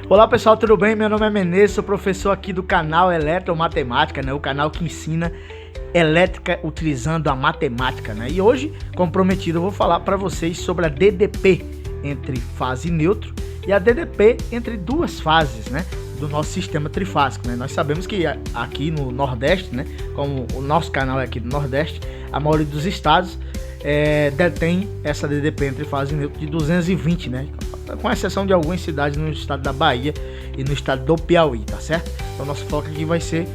Olá pessoal, tudo bem? Meu nome é Menezes, sou professor aqui do canal Eletromatemática, né? O canal que ensina elétrica utilizando a matemática, né? E hoje, como prometido, eu vou falar para vocês sobre a DDP entre fase e neutro e a DDP entre duas fases, né? Do nosso sistema trifásico, né? Nós sabemos que aqui no Nordeste, né? Como o nosso canal é aqui do Nordeste, a maioria dos estados detém essa DDP entre fase e neutro de 220, né? Com exceção de algumas cidades no estado da Bahia e no estado do Piauí, tá certo? Então nosso foco aqui vai ser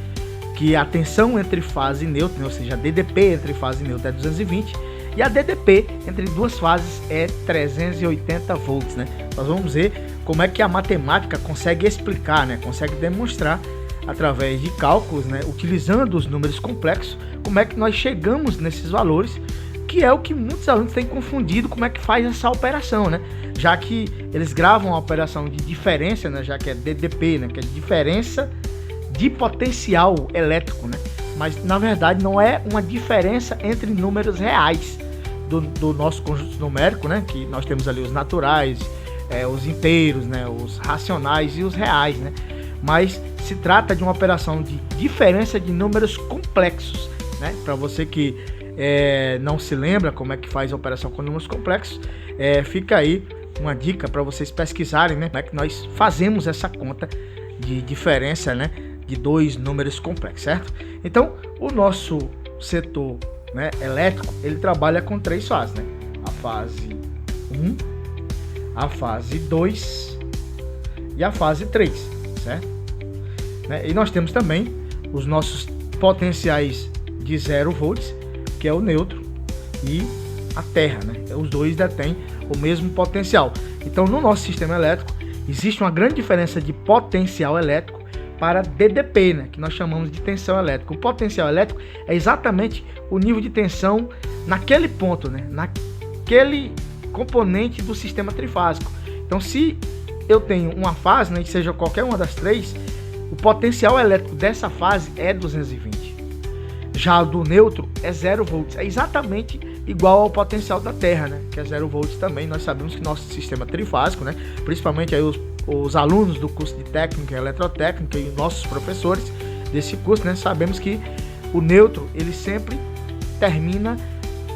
que a tensão entre fase e neutro, né? Ou seja, a DDP entre fase e neutro é 220 e a DDP entre duas fases é 380 volts, né? Nós vamos ver como é que a matemática consegue explicar, né? Consegue demonstrar através de cálculos, né? Utilizando os números complexos, como é que nós chegamos nesses valores, que é o que muitos alunos têm confundido como é que faz essa operação, né? Já que eles gravam a operação de diferença, né? Já que é DDP, né? Que é diferença de potencial elétrico, né? Mas na verdade não é uma diferença entre números reais do nosso conjunto numérico, né? Que nós temos ali os naturais, os inteiros, né? Os racionais e os reais, né? Mas se trata de uma operação de diferença de números complexos, né? Para você que não se lembra como é que faz a operação com números complexos, fica aí uma dica para vocês pesquisarem, né? Como é que nós fazemos essa conta de diferença, né? De dois números complexos, certo? Então, o nosso setor, né, elétrico, ele trabalha com três fases, né? A fase 1, a fase 2 e a fase 3, certo? Né? E nós temos também os nossos potenciais de 0 volts, que é o neutro e a terra, né? Os dois detêm o mesmo potencial. Então, no nosso sistema elétrico, existe uma grande diferença de potencial elétrico para DDP, né? Que nós chamamos de tensão elétrica. O potencial elétrico é exatamente o nível de tensão naquele ponto, né? Naquele componente do sistema trifásico. Então, se eu tenho uma fase, né, que seja qualquer uma das três, o potencial elétrico dessa fase é 220. Já do neutro é 0 volts, é exatamente igual ao potencial da Terra, né? Que é 0 volts também. Nós sabemos que nosso sistema trifásico, né? Principalmente aí os alunos do curso de técnica e eletrotécnica e nossos professores desse curso, né? Sabemos que o neutro, ele sempre termina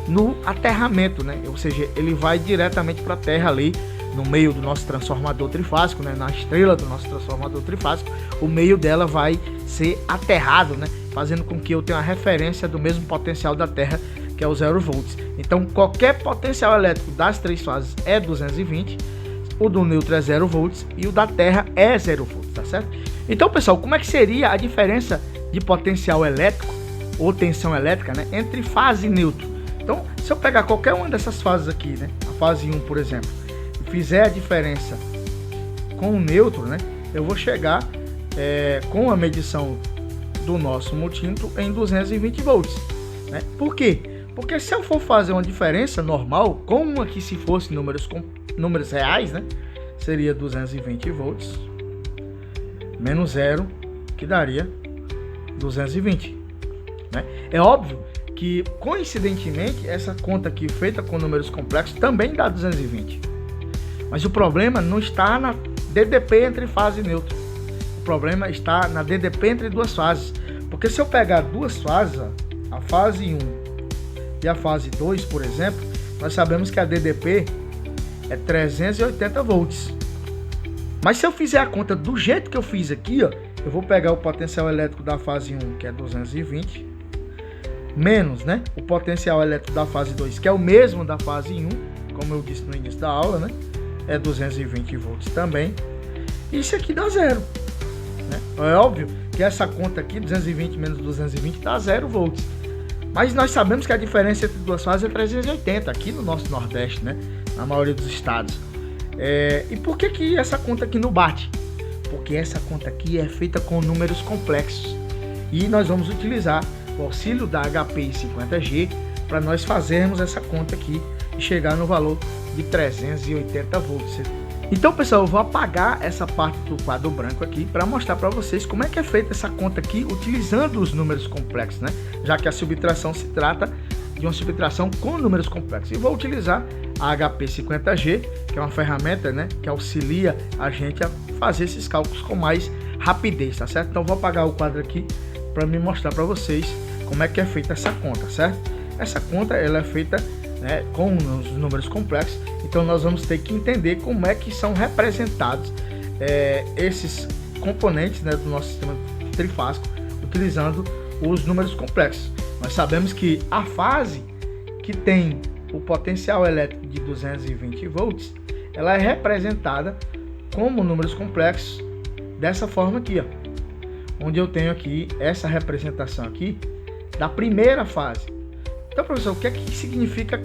no aterramento, né? Ou seja, ele vai diretamente para a Terra ali, no meio do nosso transformador trifásico, né? Na estrela do nosso transformador trifásico, o meio dela vai ser aterrado, né? Fazendo com que eu tenha uma referência do mesmo potencial da Terra, que é o 0 volts. Então, qualquer potencial elétrico das três fases é 220, o do neutro é 0 volts e o da Terra é 0 volts, tá certo? Então, pessoal, como é que seria a diferença de potencial elétrico ou tensão elétrica, né, entre fase e neutro? Então, se eu pegar qualquer uma dessas fases aqui, né, a fase 1, por exemplo, e fizer a diferença com o neutro, né, eu vou chegar com a medição do nosso multímetro em 220 volts, né? Por quê? Porque se eu for fazer uma diferença normal, como aqui se fosse números reais, né, seria 220 volts menos 0, que daria 220, né? É óbvio que, coincidentemente, essa conta aqui feita com números complexos também dá 220. Mas o problema não está na DDP entre fase e neutro. O problema está na DDP entre duas fases. Porque se eu pegar duas fases, a fase 1 e a fase 2, por exemplo, nós sabemos que a DDP é 380 volts. Mas se eu fizer a conta do jeito que eu fiz aqui, ó, eu vou pegar o potencial elétrico da fase 1, que é 220, menos, né, o potencial elétrico da fase 2, que é o mesmo da fase 1, como eu disse no início da aula, né, é 220 volts também. E isso aqui dá 0. Né? É óbvio que essa conta aqui, 220 menos 220, dá 0 volts. Mas nós sabemos que a diferença entre duas fases é 380 aqui no nosso Nordeste, né? Na maioria dos estados. E por que essa conta aqui não bate? Porque essa conta aqui é feita com números complexos. E nós vamos utilizar o auxílio da HPI 50G para nós fazermos essa conta aqui e chegar no valor de 380 volts. Então, pessoal, eu vou apagar essa parte do quadro branco aqui para mostrar para vocês como é que é feita essa conta aqui utilizando os números complexos, né? Já que a subtração se trata de uma subtração com números complexos. E vou utilizar a HP50G, que é uma ferramenta, né, que auxilia a gente a fazer esses cálculos com mais rapidez, tá certo? Então vou apagar o quadro aqui para me mostrar para vocês como é que é feita essa conta, certo? Essa conta ela é feita, né, com os números complexos, então nós vamos ter que entender como é que são representados esses componentes, né, do nosso sistema trifásico utilizando os números complexos. Nós sabemos que a fase que tem o potencial elétrico de 220 volts, ela é representada como números complexos dessa forma aqui, ó, onde eu tenho aqui essa representação aqui da primeira fase. Então, professor, o que é que significa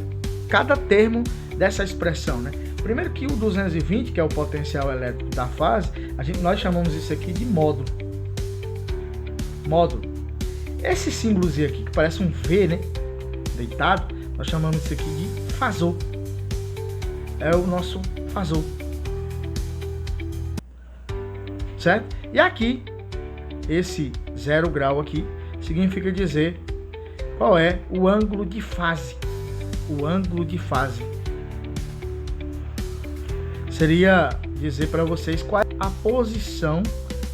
cada termo dessa expressão, né? Primeiro que o 220, que é o potencial elétrico da fase, nós chamamos isso aqui de módulo. Módulo. Esse símbolozinho aqui, que parece um V, né, deitado, nós chamamos isso aqui de fasor. É o nosso fasor. Certo? E aqui, esse 0 grau aqui, significa dizer qual é o ângulo de fase. O ângulo de fase. Seria dizer para vocês qual é a posição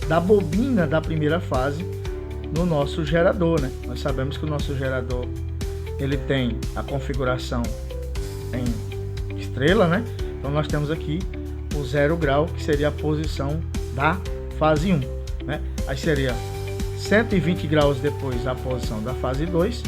da bobina da primeira fase no nosso gerador, né? Nós sabemos que o nosso gerador ele tem a configuração em estrela, né? Então nós temos aqui o 0 grau, que seria a posição da fase 1, né? Aí seria 120 graus depois a posição da fase 2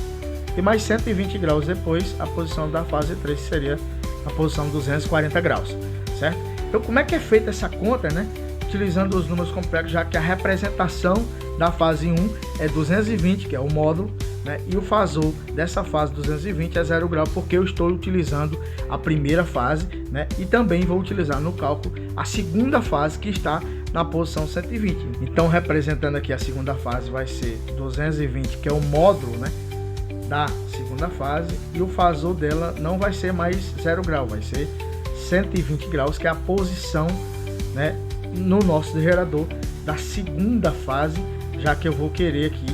e mais 120 graus depois a posição da fase 3, que seria a posição 240 graus, certo? Então como é que é feita essa conta, né? Utilizando os números complexos, já que a representação da fase 1 é 220, que é o módulo, né? E o fasor dessa fase 220 é 0 grau, porque eu estou utilizando a primeira fase, né? E também vou utilizar no cálculo a segunda fase, que está na posição 120. Então, representando aqui a segunda fase, vai ser 220, que é o módulo, né, da segunda fase, e o fasor dela não vai ser mais 0 grau, vai ser 120 graus, que é a posição, né, no nosso gerador da segunda fase, já que eu vou querer aqui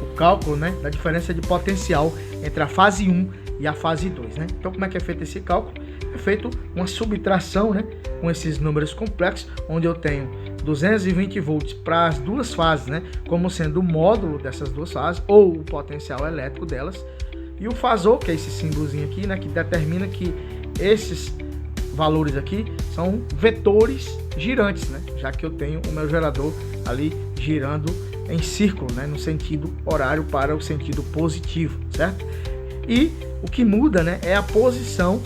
o cálculo, né, da diferença de potencial entre a fase 1 e a fase 2, né? Então, como é que é feito esse cálculo? É feito uma subtração, né, com esses números complexos, onde eu tenho 220 volts para as duas fases, né, como sendo o módulo dessas duas fases ou o potencial elétrico delas, e o fasor, que é esse símbolozinho aqui, né, que determina que esses valores aqui são vetores girantes, né, já que eu tenho o meu gerador ali girando em círculo, né, no sentido horário para o sentido positivo, certo? E o que muda, né, é a posição,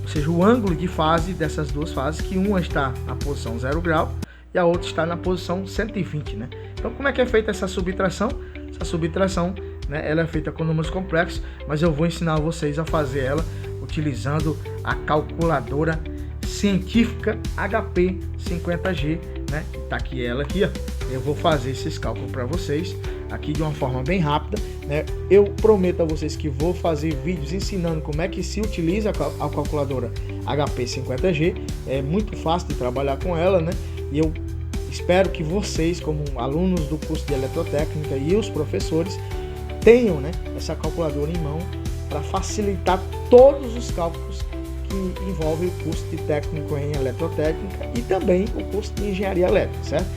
ou seja, o ângulo de fase dessas duas fases, que uma está na posição 0 grau e a outra está na posição 120, né? Então, como é que é feita essa subtração? Essa subtração, né, ela é feita com números complexos, mas eu vou ensinar vocês a fazer ela utilizando a calculadora científica HP50G, né? Tá aqui ela aqui, ó. Eu vou fazer esses cálculos para vocês aqui de uma forma bem rápida, né? Eu prometo a vocês que vou fazer vídeos ensinando como é que se utiliza a calculadora HP50G. É muito fácil de trabalhar com ela, né? E eu espero que vocês, como alunos do curso de eletrotécnica e os professores, tenham, né, essa calculadora em mão para facilitar todos os cálculos que envolvem o curso de técnico em eletrotécnica e também o curso de engenharia elétrica, certo?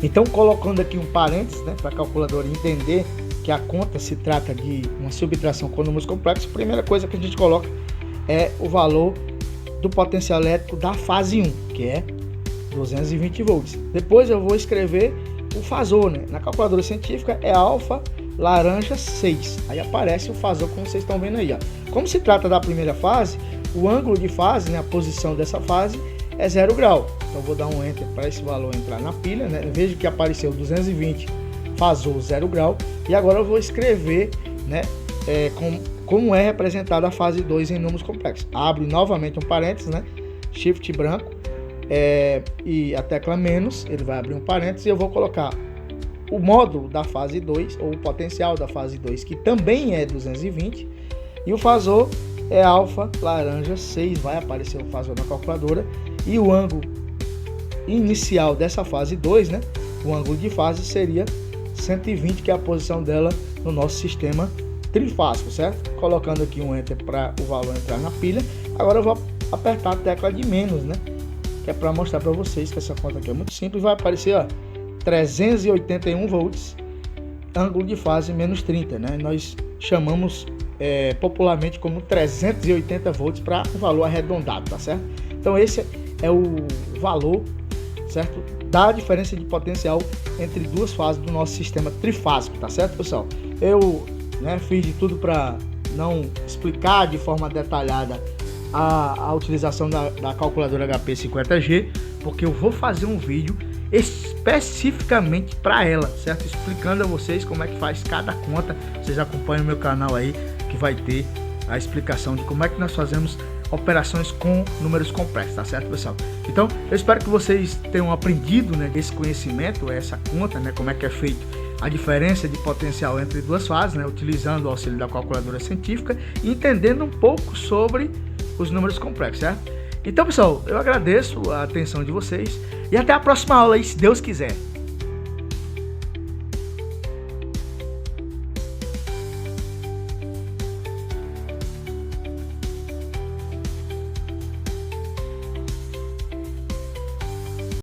Então, colocando aqui um parênteses, né, para a calculadora entender que a conta se trata de uma subtração com números complexos, a primeira coisa que a gente coloca é o valor do potencial elétrico da fase 1, que é 220 volts. Depois eu vou escrever o fasor, né? Na calculadora científica é alfa laranja 6. Aí aparece o fasor, como vocês estão vendo aí, ó. Como se trata da primeira fase, o ângulo de fase, né, a posição dessa fase é 0 grau. Então vou dar um enter para esse valor entrar na pilha, né? Veja que apareceu 220 fasor 0 grau. E agora eu vou escrever, né, como é representada a fase 2 em números complexos. Abro novamente um parênteses, né? Shift branco. E a tecla menos, ele vai abrir um parênteses e eu vou colocar o módulo da fase 2, ou o potencial da fase 2, que também é 220, e o fasor é alfa laranja 6, vai aparecer o fasor na calculadora, e o ângulo inicial dessa fase 2, né, o ângulo de fase seria 120, que é a posição dela no nosso sistema trifásico, certo? Colocando aqui um enter para o valor entrar na pilha. Agora eu vou apertar a tecla de menos, né? Que é para mostrar para vocês que essa conta aqui é muito simples. Vai aparecer, ó, 381 volts, ângulo de fase menos 30, né? Nós chamamos popularmente como 380 volts para um valor arredondado, tá certo? Então esse é o valor, certo, da diferença de potencial entre duas fases do nosso sistema trifásico, tá certo, pessoal? Eu, né, fiz de tudo para não explicar de forma detalhada a utilização da calculadora HP 50G, porque eu vou fazer um vídeo especificamente para ela, certo? Explicando a vocês como é que faz cada conta. Vocês acompanham o meu canal aí, que vai ter a explicação de como é que nós fazemos operações com números complexos, tá certo, pessoal? Então, eu espero que vocês tenham aprendido, né, esse conhecimento, essa conta, né, como é que é feito a diferença de potencial entre duas fases, né, utilizando o auxílio da calculadora científica e entendendo um pouco sobre os números complexos, certo? Então, pessoal, eu agradeço a atenção de vocês e até a próxima aula aí, se Deus quiser.